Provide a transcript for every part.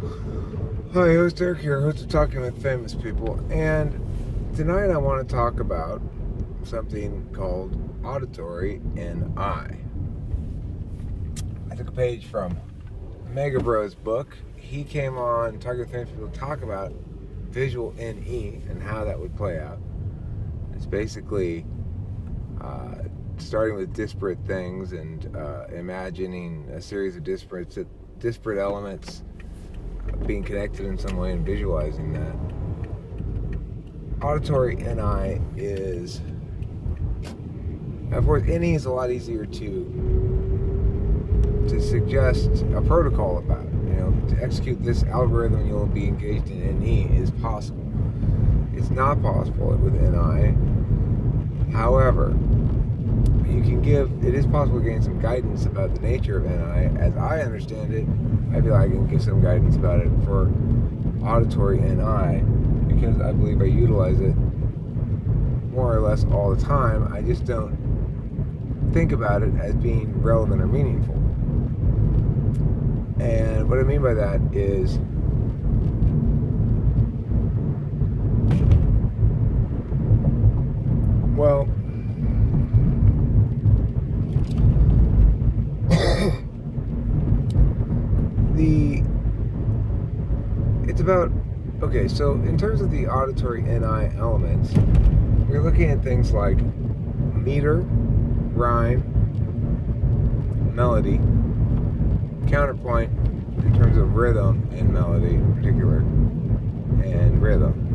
Hi, host Eric here, host of Talking with Famous People, and tonight I want to talk about something called Auditory Ni. I took a page from Megabro's book. He came on Talking with Famous People to talk about visual NE and how that would play out. It's basically starting with disparate things and imagining a series of disparate elements being connected in some way and visualizing that. Auditory NI is, of course, NE is a lot easier to suggest a protocol about. To execute this algorithm, you'll be engaged in NE is possible. It's not possible with NI. However, it is possible to gain some guidance about the nature of NI. As I understand it, I feel I can give some guidance about it for auditory NI because I believe I utilize it more or less all the time. I just don't think about it as being relevant or meaningful. And what I mean by that is well, it's about, okay, so in terms of the auditory NI elements, we're looking at things like meter, rhyme, melody, counterpoint in terms of rhythm and melody in particular, and rhythm.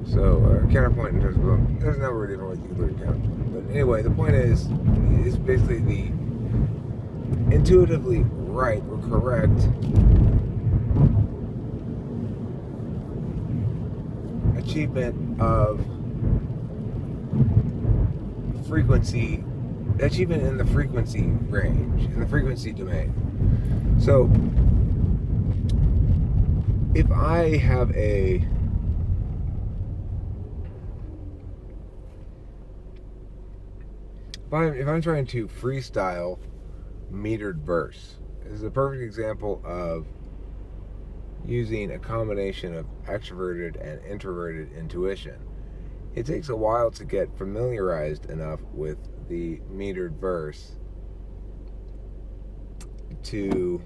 So counterpoint in terms of, there's a number of different ways you can look at counterpoint. But anyway, the point is basically the intuitively right or correct achievement of achievement in the frequency range, in the frequency domain. So if I'm trying to freestyle metered verse, this is a perfect example of using a combination of extroverted and introverted intuition. It takes a while to get familiarized enough with the metered verse to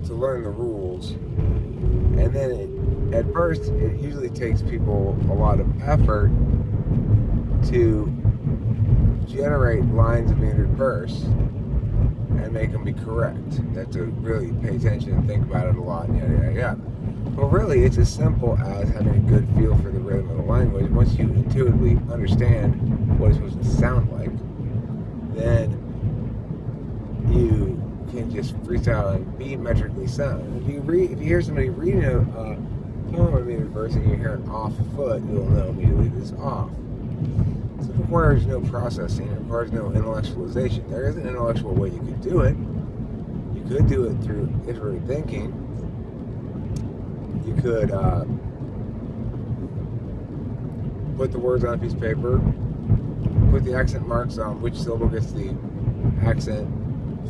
learn the rules, and then at first it usually takes people a lot of effort to generate lines of metered verse and make them be correct. You have to really pay attention and think about it a lot, yada yada yada. Well, really, it's as simple as having a good feel for the rhythm of the language. Once you intuitively understand what it's supposed to sound like, then you can just freestyle and be metrically sound. If you hear somebody reading a poem or metered verse and you hear an off foot, you'll know immediately this is off. So it requires no processing, it requires no intellectualization. There is an intellectual way you could do it. You could do it through iterative thinking. You could put the words on a piece of paper, put the accent marks on which syllable gets the accent,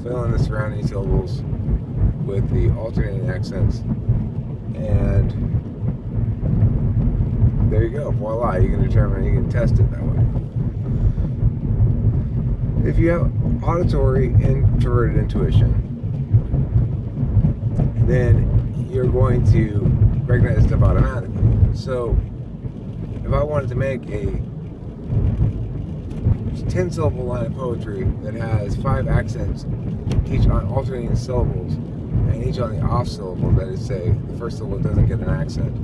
fill in the surrounding syllables with the alternating accents, and there you go, voila, you can test it that way. If you have auditory introverted intuition, then you're going to recognize stuff automatically. So if I wanted to make a 10-syllable line of poetry that has 5 accents, each on alternating syllables, and each on the off syllable, that is, say, the first syllable doesn't get an accent,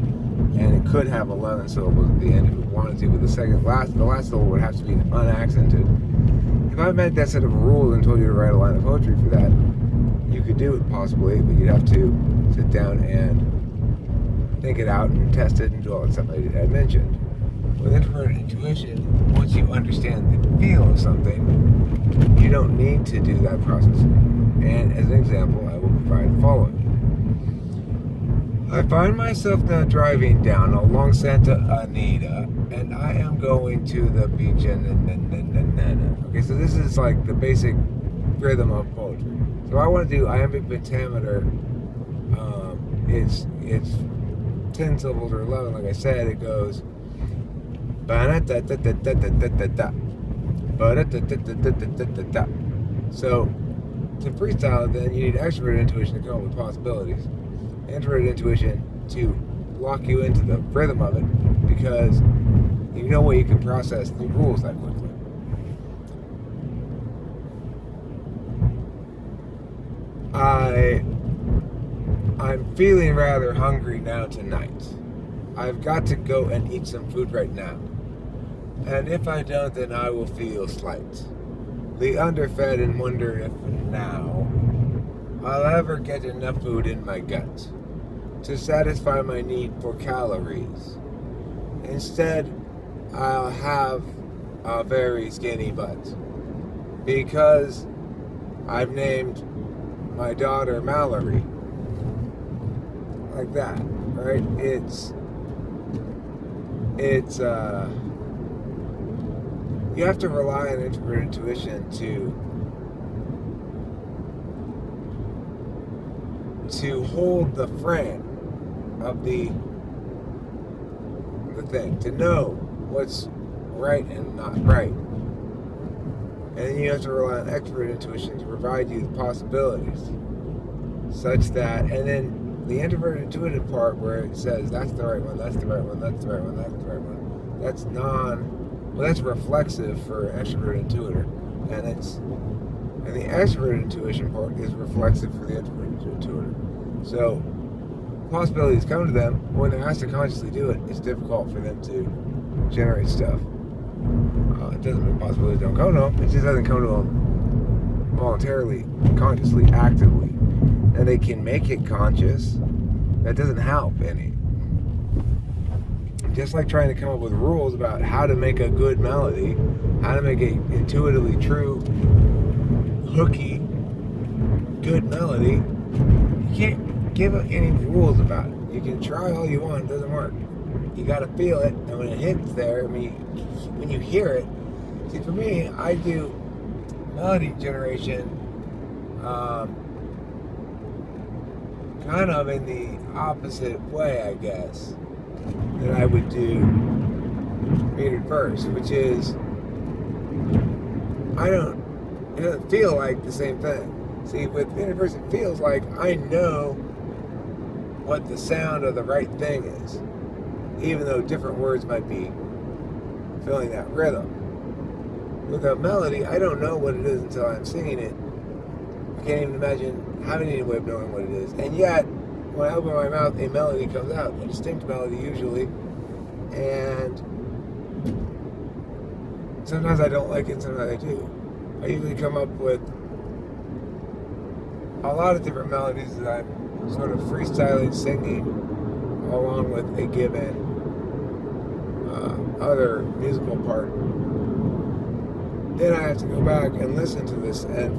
and it could have 11 syllables at the end if it wanted to, but the last syllable would have to be unaccented. If I made that set of rules and told you to write a line of poetry for that, you could do it possibly, but you'd have to sit down and think it out and test it and do all that stuff I mentioned. With introverted intuition, once you understand the feel of something, you don't need to do that processing. And as an example, I will provide the following. I find myself now driving down along Santa Anita, and I am going to the beach. Okay, so this is like the basic rhythm of poetry. So I want to do iambic pentameter. It's 10 syllables or 11. Like I said, it goes. So to freestyle, then you need extroverted intuition to come up with possibilities. Introverted intuition to lock you into the rhythm of it, because you know what you can process the rules that quickly. I'm feeling rather hungry now tonight. I've got to go and eat some food right now. And if I don't, then I will feel slightly underfed and wonder if now I'll ever get enough food in my gut to satisfy my need for calories. Instead, I'll have a very skinny butt, because I've named my daughter Mallory. Like that, right? It's you have to rely on introverted intuition to hold the frame of the thing, to know what's right and not right. And then you have to rely on extroverted intuition to provide you the possibilities, such that, and then the introverted intuitive part where it says that's the right one, that's the right one, that's the right one, that's the right one, that's reflexive for an extroverted intuitor, and the extroverted intuition part is reflexive for the introverted intuitor. So possibilities come to them. When they're asked to consciously do it, it's difficult for them to generate stuff. It doesn't mean possibilities don't come to them. It just doesn't come to them voluntarily, consciously, actively. And they can make it conscious. That doesn't help any. Just like trying to come up with rules about how to make a good melody, how to make a intuitively true, hooky, good melody, you can't give any rules about it. You can try all you want, it doesn't work. You gotta feel it, and when it hits there, when you hear it, see, for me, I do melody generation kind of in the opposite way, I guess, that I would do metered verse, which is, it doesn't feel like the same thing. See, with metered verse, it feels like I know what the sound of the right thing is, even though different words might be filling that rhythm. With a melody, I don't know what it is until I'm singing it. I can't even imagine having any way of knowing what it is. And yet, when I open my mouth, a melody comes out, a distinct melody usually. And sometimes I don't like it, sometimes I do. I usually come up with a lot of different melodies that I'm sort of freestyling, singing, along with a given other musical part. Then I have to go back and listen to this, and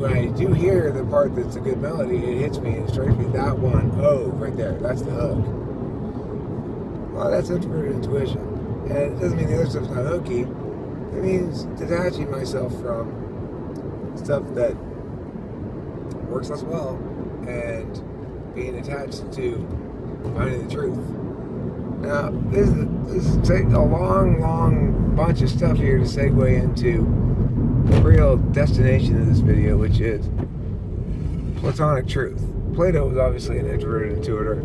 when I do hear the part that's a good melody, it hits me and it strikes me, that one, oh, right there, that's the hook. Well, that's introverted intuition. And it doesn't mean the other stuff's not hooky. It means detaching myself from stuff that works less well and being attached to finding the truth. Now, this is a long bunch of stuff here to segue into the real destination of this video, which is Platonic truth. Plato was obviously an introverted intuitor.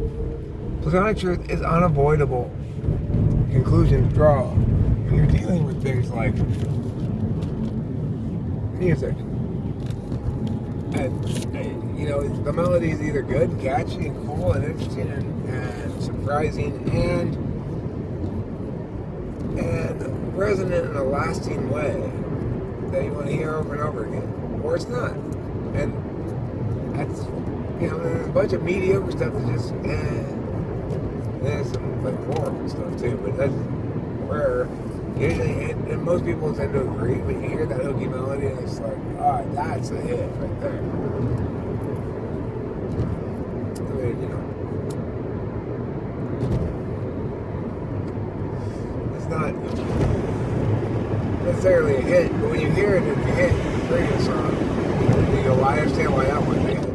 Platonic truth is unavoidable conclusion to draw when you're dealing with things like music. And the melody is either good and catchy and cool and interesting and surprising and resonant in a lasting way that you want to hear over and over again, or it's not. And that's, there's a bunch of mediocre stuff that just, there's some like horrible stuff too, but that's rare. Usually, and most people tend to agree when you hear that hooky melody, and it's like, all right, that's a hit right there. I mean, it's not necessarily a hit, but when you hear it in a hit radio song, well, I understand why that went ahead.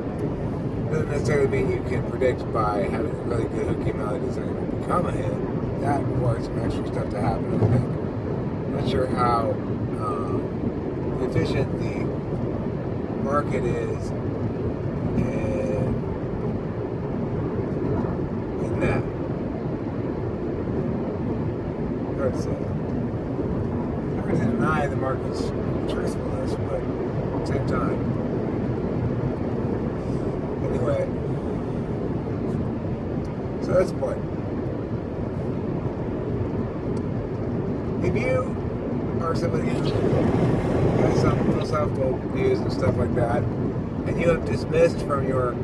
Doesn't necessarily mean you can predict by having a really good hooky melody design to become a hit. That requires some extra stuff to happen, I think. I'm not sure how efficient the market is in that. Hard to say. Hard to deny the market's truthfulness, but at the same time. Anyway, so that's the point. If you are somebody who has some philosophical views and stuff like that, and you have dismissed from your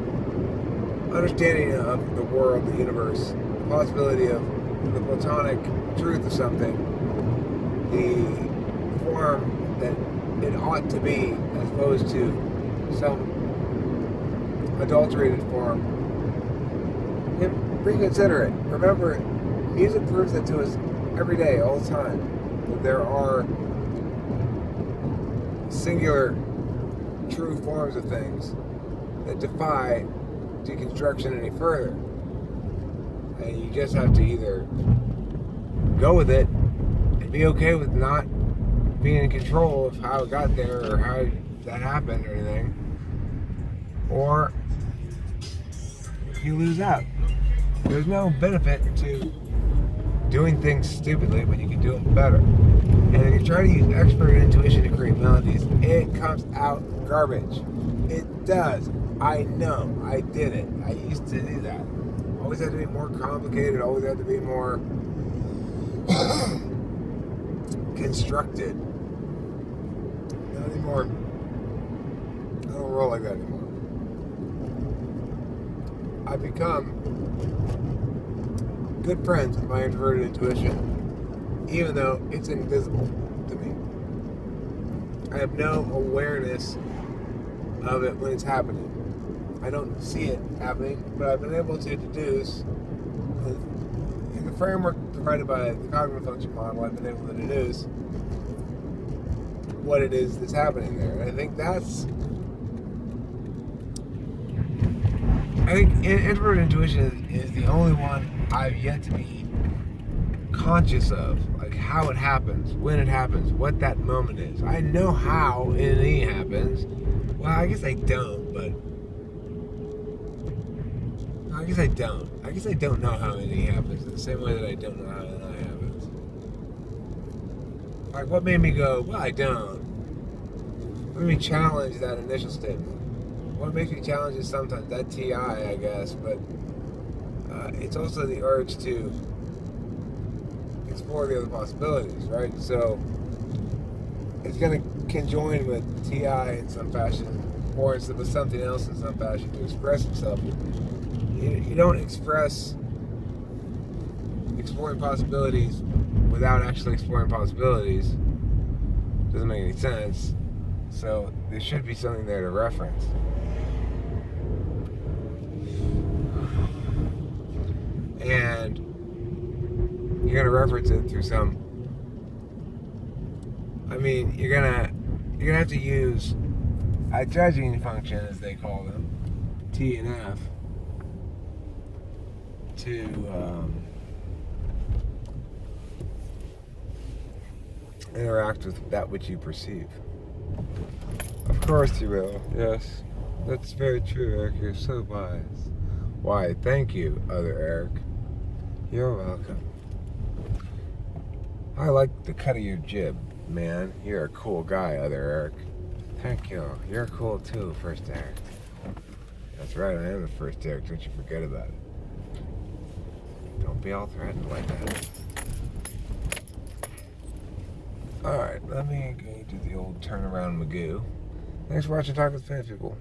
understanding of the world, the universe, the possibility of the platonic truth of something, the form that it ought to be, as opposed to some adulterated form, reconsider it. Remember, music proves that to us every day, all the time, that there are singular, true forms of things that defy deconstruction any further. And you just have to either go with it and be okay with not being in control of how it got there or how that happened or anything, or you lose out. There's no benefit to doing things stupidly when you can do them better. And if you try to use expert intuition to create melodies, it comes out garbage. It does. I know. I did it. I used to do that. Always had to be more complicated. Always had to be more constructed. Not anymore. I don't roll like that anymore. I've become good friends with my introverted intuition, even though it's invisible to me. I have no awareness of it when it's happening. I don't see it happening, but I've been able to deduce, in the framework provided by the cognitive function model, I've been able to deduce what it is that's happening there. And I think introverted intuition is the only one I've yet to be conscious of, like how it happens, when it happens, what that moment is. I know how NE happens. Well, I guess I don't, but I guess I don't. I guess I don't know how NE happens in the same way that I don't know how NI happens. Like, what made me go, well, I don't? What made me challenge that initial statement? What makes me challenge it sometimes? That TI, I guess, but it's also the urge to explore the other possibilities, right? So it's going to conjoin with TI in some fashion, or it's with something else in some fashion to express itself. You don't express exploring possibilities without actually exploring possibilities. Doesn't make any sense. So there should be something there to reference. And you're gonna reference it through some. I mean, you're gonna have to use a judging function, as they call them, T and F, to interact with that which you perceive. Of course you will. Yes, that's very true, Eric. You're so wise. Why? Thank you, other Eric. You're welcome. I like the cut of your jib, man. You're a cool guy, other Eric. Thank you. You're cool too, first Eric. That's right, I am the first Eric. Don't you forget about it. Don't be all threatened like that. Alright, let me go do the old turnaround Magoo. Thanks for watching Talk with Famous People.